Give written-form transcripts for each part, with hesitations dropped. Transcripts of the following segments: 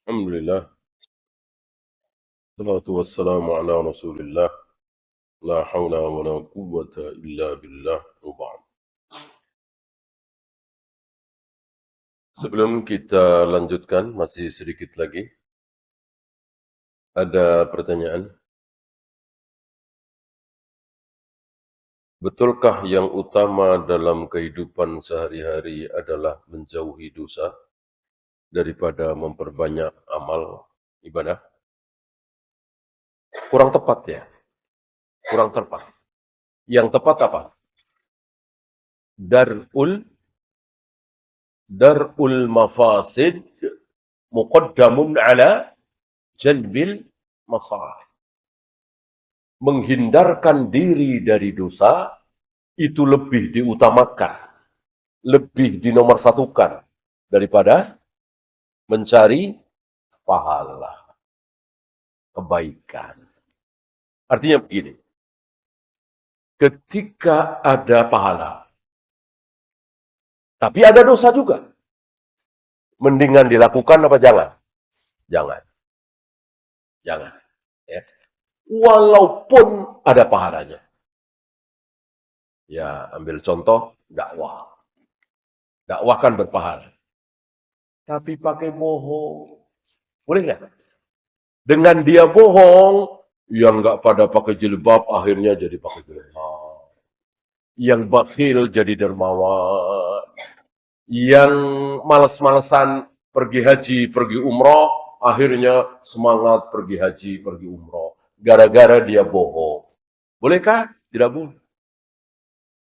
Alhamdulillah, salatu wassalamu ala rasulillah, la hawla wa la quwwata illa billah, wa ba'd. Sebelum kita lanjutkan, masih sedikit lagi, ada pertanyaan. Betulkah yang utama dalam kehidupan sehari-hari adalah menjauhi dosa daripada memperbanyak amal ibadah? Kurang tepat ya, kurang tepat. Yang tepat apa? Darul darul mafasid muqaddamun ala jalbil masalih. Menghindarkan diri dari dosa itu lebih diutamakan, lebih dinomorsatukan daripada mencari pahala, kebaikan. Artinya begini, ketika ada pahala, tapi ada dosa juga, mendingan dilakukan apa jangan? Jangan, jangan. Ya. Walaupun ada pahalanya. Ya, ambil contoh dakwah. Dakwah kan berpahala. Tapi pakai bohong. Boleh nggak? Dengan dia bohong, yang nggak pada pakai jilbab, akhirnya jadi pakai jilbab. Yang bakhil jadi dermawan. Yang males-malesan pergi haji, pergi umroh, akhirnya semangat pergi haji, pergi umroh. Gara-gara dia bohong. Bolehkah? Tidak boleh.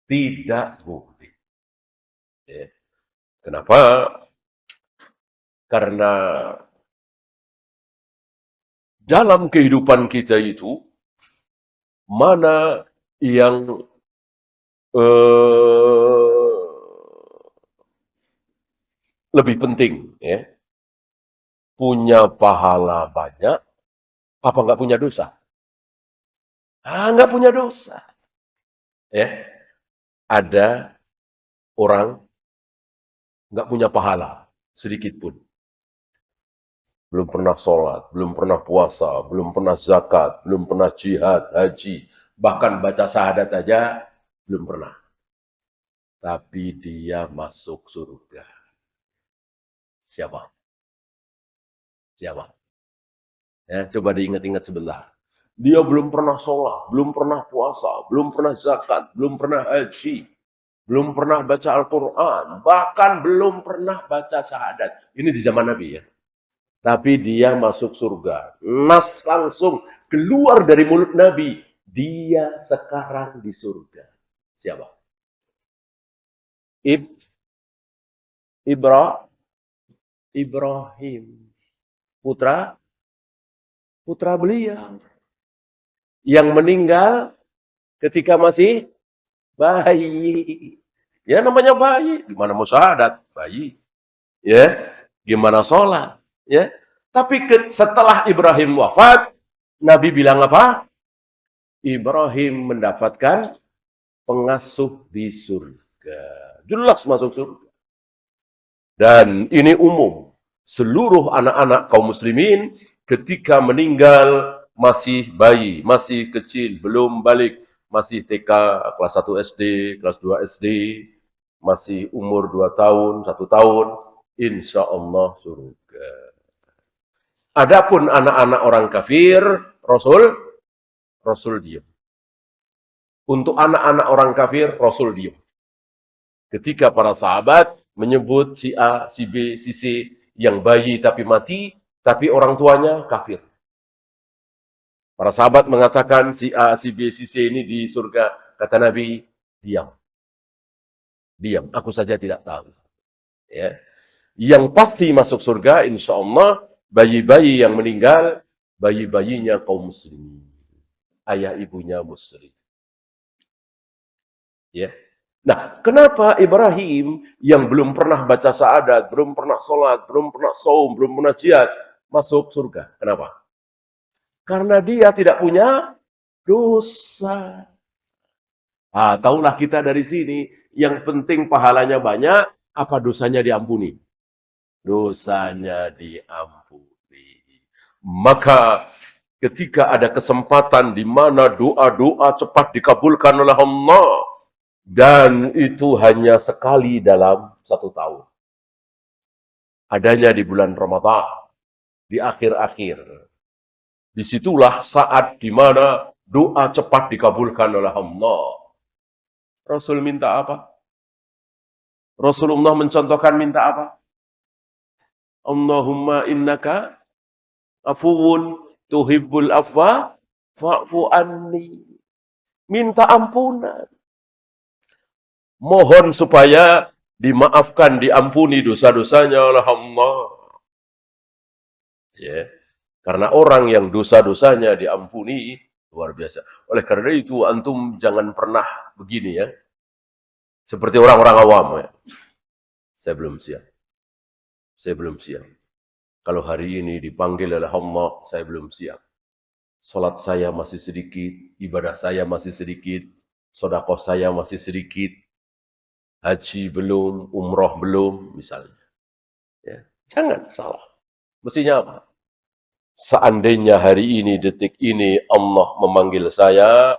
Tidak boleh. Ya. Kenapa? Karena dalam kehidupan kita itu, mana yang lebih penting, ya? Punya pahala banyak, apa nggak punya dosa? Nggak punya dosa. Ya, ada orang nggak punya pahala sedikit pun. Belum pernah sholat, belum pernah puasa, belum pernah zakat, belum pernah jihad, haji, bahkan baca syahadat aja belum pernah. Tapi dia masuk surga. Siapa? Siapa? Ya, coba diingat-ingat sebentar. Dia belum pernah sholat, belum pernah puasa, belum pernah zakat, belum pernah haji, belum pernah baca Al-Quran, bahkan belum pernah baca syahadat. Ini di zaman Nabi ya. Tapi dia masuk surga. Nas langsung keluar dari mulut Nabi. Dia sekarang di surga. Siapa? Ibra, Ibrahim. Putra, putra beliau. Yang meninggal ketika masih bayi. Ya namanya bayi. Gimana mau syahadat? Bayi. Ya. Gimana sholat? Ya. Tapi setelah Ibrahim wafat, Nabi bilang apa? Ibrahim mendapatkan pengasuh di surga. Jelas masuk surga. Dan ini umum. Seluruh anak-anak kaum muslimin ketika meninggal masih bayi, masih kecil, belum balik, masih TK, kelas 1 SD, kelas 2 SD, masih umur 2 tahun, 1 tahun, insya Allah surga. Adapun anak-anak orang kafir, Rasul diam. Untuk anak-anak orang kafir, Rasul diam. Ketika para sahabat menyebut si A, si B, si C yang bayi tapi mati, tapi orang tuanya kafir. Para sahabat mengatakan si A, si B, si C ini di surga. Kata Nabi, diam. Diam, aku saja tidak tahu. Ya. Yang pasti masuk surga, insya Allah, bayi-bayi yang meninggal, bayi-bayinya kaum muslimin. Ayah ibunya muslim. Ya. Nah, kenapa Ibrahim yang belum pernah baca syahadat, belum pernah sholat, belum pernah saum, belum pernah jihad, masuk surga? Kenapa? Karena dia tidak punya dosa. Tahulah kita dari sini, yang penting pahalanya banyak, apa dosanya diampuni? Dosanya diampuni. Maka ketika ada kesempatan di mana doa-doa cepat dikabulkan oleh Allah, dan itu hanya sekali dalam 1 tahun. Adanya di bulan Ramadan, di akhir-akhir. Disitulah saat di mana doa cepat dikabulkan oleh Allah. Rasul minta apa? Rasulullah mencontohkan minta apa? Allahumma innaka afuwun tuhibbul afwa fa'fu anni. Minta ampunan. Mohon supaya dimaafkan, diampuni dosa-dosanya oleh Allah. Ya. Karena orang yang dosa-dosanya diampuni, luar biasa. Oleh karena itu, antum jangan pernah begini ya. Seperti orang-orang awam ya. Saya belum siap. Saya belum siap. Kalau hari ini dipanggil oleh Allah, saya belum siap. Salat saya masih sedikit, ibadah saya masih sedikit, sedekah saya masih sedikit, haji belum, umroh belum, misalnya. Ya. Jangan salah. Mestinya apa? Seandainya hari ini, detik ini, Allah memanggil saya,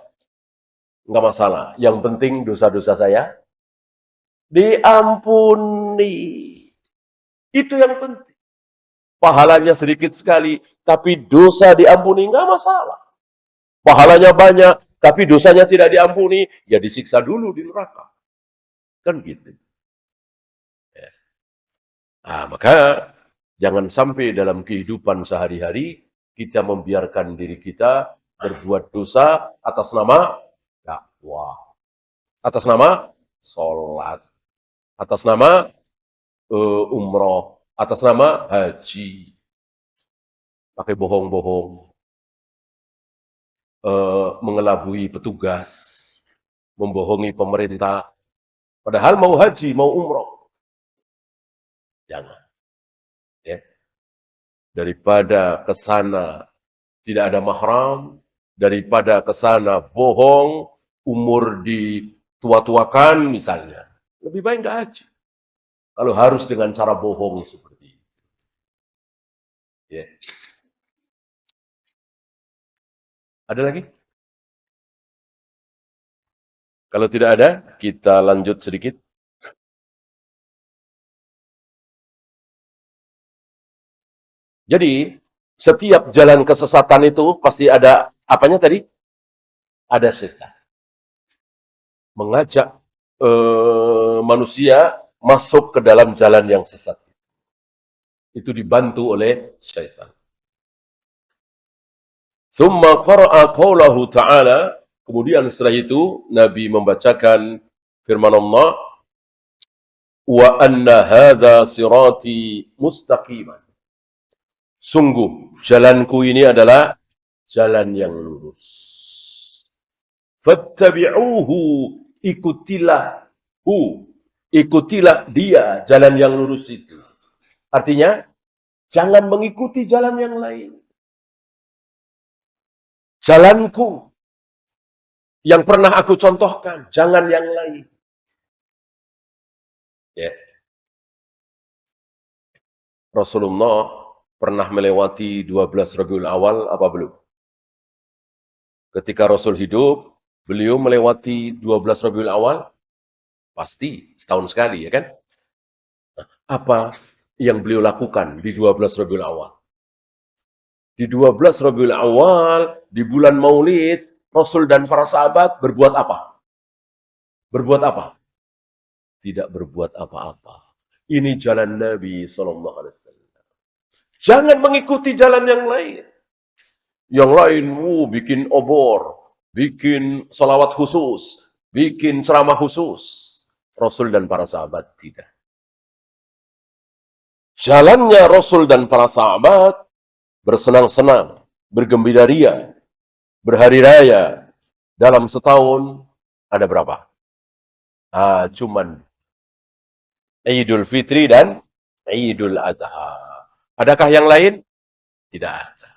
nggak masalah. Yang penting dosa-dosa saya diampuni. Itu yang penting. Pahalanya sedikit sekali, tapi dosa diampuni, nggak masalah. Pahalanya banyak, tapi dosanya tidak diampuni, ya disiksa dulu di neraka. Kan gitu. Ya. Nah, maka jangan sampai dalam kehidupan sehari-hari kita membiarkan diri kita berbuat dosa atas nama dakwah, atas nama sholat, atas nama umroh, atas nama haji, pakai bohong-bohong, mengelabui petugas, membohongi pemerintah, padahal mau haji, mau umroh. Jangan. Ya. Daripada kesana tidak ada mahram, daripada kesana bohong, umur ditua-tuakan misalnya, lebih baik nggak haji. Kalau harus dengan cara bohong seperti itu. Ya. Ada lagi? Kalau tidak ada, kita lanjut sedikit. Jadi, setiap jalan kesesatan itu pasti ada apanya tadi? Ada setan. Mengajak manusia masuk ke dalam jalan yang sesat. Itu dibantu oleh syaitan. Tsumma qara'a qawlahu ta'ala, kemudian setelah itu Nabi membacakan firman Allah, wa anna hadza sirati mustaqiman. Sungguh jalanku ini adalah jalan yang lurus. Fattabi'uhu, ikutilah ikutilah dia jalan yang lurus itu. Artinya jangan mengikuti jalan yang lain. Jalanku yang pernah aku contohkan, jangan yang lain. Ya. Rasulullah pernah melewati 12 Rabiul Awal apa belum? Ketika Rasul hidup, beliau melewati 12 Rabiul Awal? Pasti, setahun sekali, ya kan? Apa yang beliau lakukan di 12 Rabiul Awal? Di 12 Rabiul Awal, di bulan Maulid, Rasul dan para sahabat berbuat apa? Berbuat apa? Tidak berbuat apa-apa. Ini jalan Nabi SAW. Jangan mengikuti jalan yang lain. Yang lain, bikin obor, bikin salawat khusus, bikin ceramah khusus. Rasul dan para sahabat tidak. Jalannya Rasul dan para sahabat bersenang-senang, bergembira ria, berhari raya. Dalam setahun ada berapa? Cuman Idul Fitri dan Idul Adha. Adakah yang lain? Tidak ada.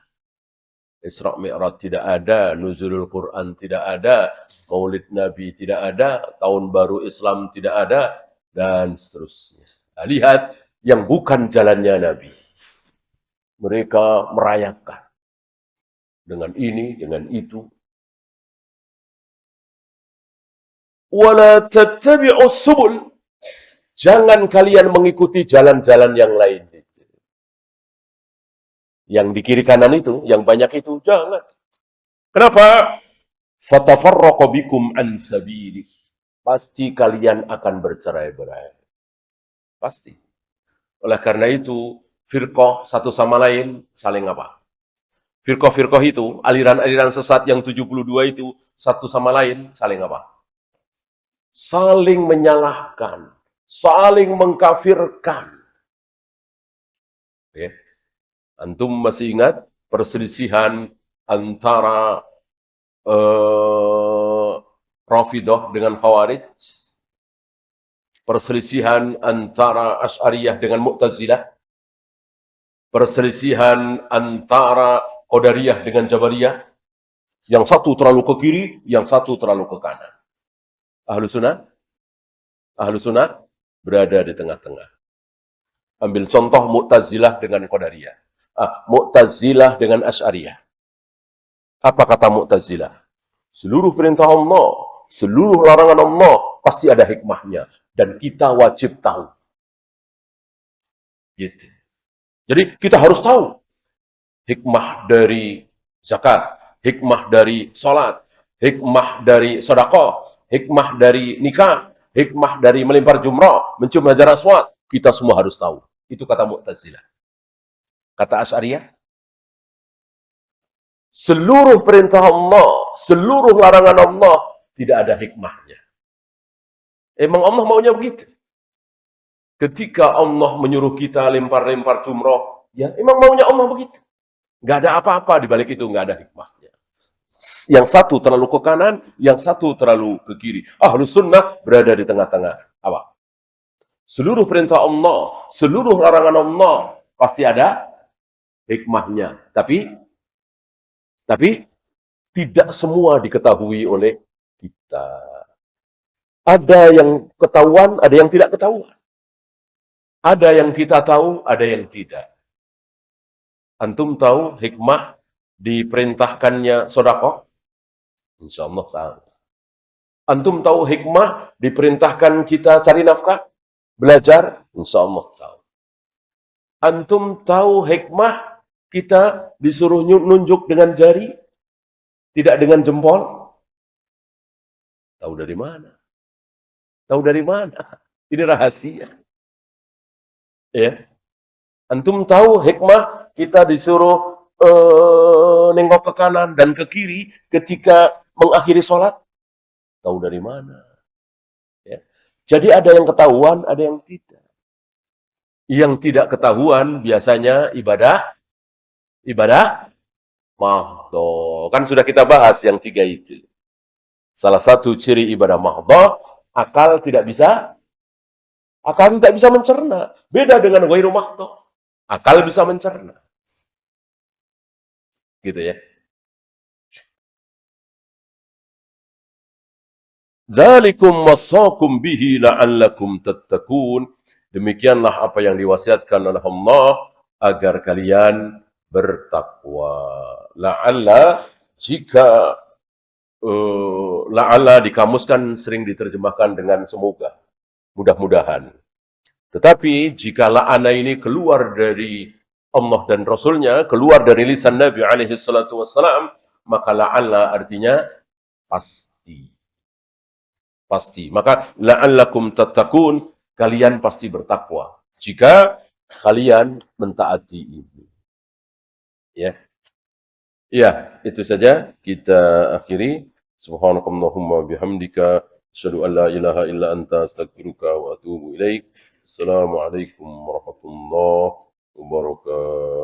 Isra Mi'raj tidak ada, Nuzulul Quran tidak ada, Maulid Nabi tidak ada, Tahun Baru Islam tidak ada, dan seterusnya. Nah, lihat yang bukan jalannya Nabi. Mereka merayakan dengan ini, dengan itu. Wala tattabi'us subul. Jangan kalian mengikuti jalan-jalan yang lain. Yang di kiri kanan itu, yang banyak itu, jangan. Kenapa? Fatafarraqu bikum an sabili. Pasti kalian akan bercerai-berai. Pasti. Oleh karena itu, firqah satu sama lain saling apa? Firqah-firqah itu, aliran-aliran sesat yang 72 itu, satu sama lain saling apa? Saling menyalahkan, saling mengkafirkan. Okay. Antum masih ingat perselisihan antara Rafidah dengan Khawarij? Perselisihan antara Asy'ariyah dengan Mu'tazilah? Perselisihan antara Qadariyah dengan Jabariyah? Yang satu terlalu ke kiri, yang satu terlalu ke kanan. Ahlus Sunnah berada di tengah-tengah. Ambil contoh Mu'tazilah dengan Qadariyah. Mu'tazilah dengan Asy'ariyah. Apa kata Mu'tazilah? Seluruh perintah Allah, seluruh larangan Allah pasti ada hikmahnya dan kita wajib tahu. Gitu. Jadi kita harus tahu hikmah dari zakat, hikmah dari sholat, hikmah dari sedekah, hikmah dari nikah, hikmah dari melempar jumrah, mencium hajar aswad. Kita semua harus tahu. Itu kata Mu'tazilah. Kata Asy'ariyah, seluruh perintah Allah, seluruh larangan Allah tidak ada hikmahnya. Emang Allah maunya begitu? Ketika Allah menyuruh kita lempar-lempar jumrah, ya emang maunya Allah begitu. Nggak ada apa-apa di balik itu, nggak ada hikmahnya. Yang satu terlalu ke kanan, yang satu terlalu ke kiri. Ahlus Sunnah berada di tengah-tengah. Apa? Seluruh perintah Allah, seluruh larangan Allah pasti ada hikmahnya. Tapi tidak semua diketahui oleh kita. Ada yang ketahuan, ada yang tidak ketahuan. Ada yang kita tahu, ada yang tidak. Antum tahu hikmah diperintahkannya sedekah? Insyaallah tahu. Antum tahu hikmah diperintahkan kita cari nafkah? Belajar? Insyaallah tahu. Antum tahu hikmah kita disuruh nunjuk dengan jari? Tidak dengan jempol? Tahu dari mana? Tahu dari mana? Ini rahasia. Ya. Antum tahu hikmah kita disuruh nengok ke kanan dan ke kiri ketika mengakhiri sholat? Tahu dari mana? Ya. Jadi ada yang ketahuan, ada yang tidak. Yang tidak ketahuan biasanya ibadah mahdhah. Kan sudah kita bahas yang 3 itu. Salah satu ciri ibadah mahdhah, akal tidak bisa mencerna. Beda dengan ghairu mahdhah. Akal bisa mencerna. Gitu ya. Dzalikum wasaqum bihi la'allakum tattaqun. Demikianlah apa yang diwasiatkan oleh Allah agar kalian bertakwa. La'alla, jika la'alla dikamuskan sering diterjemahkan dengan semoga, mudah-mudahan. Tetapi jika la'ana ini keluar dari Allah dan Rasulnya, keluar dari lisan Nabi alaihi salatu wassalam, maka la'alla artinya pasti. Pasti. Maka la'allakum tattaqun, kalian pasti bertakwa jika kalian mentaati ini. Ya. Ya, itu saja kita akhiri. Subhanakallahumma bihamdika asyhadu an la ilaha illa anta astaghfiruka wa atubu ilaik. Assalamualaikum warahmatullahi wabarakatuh.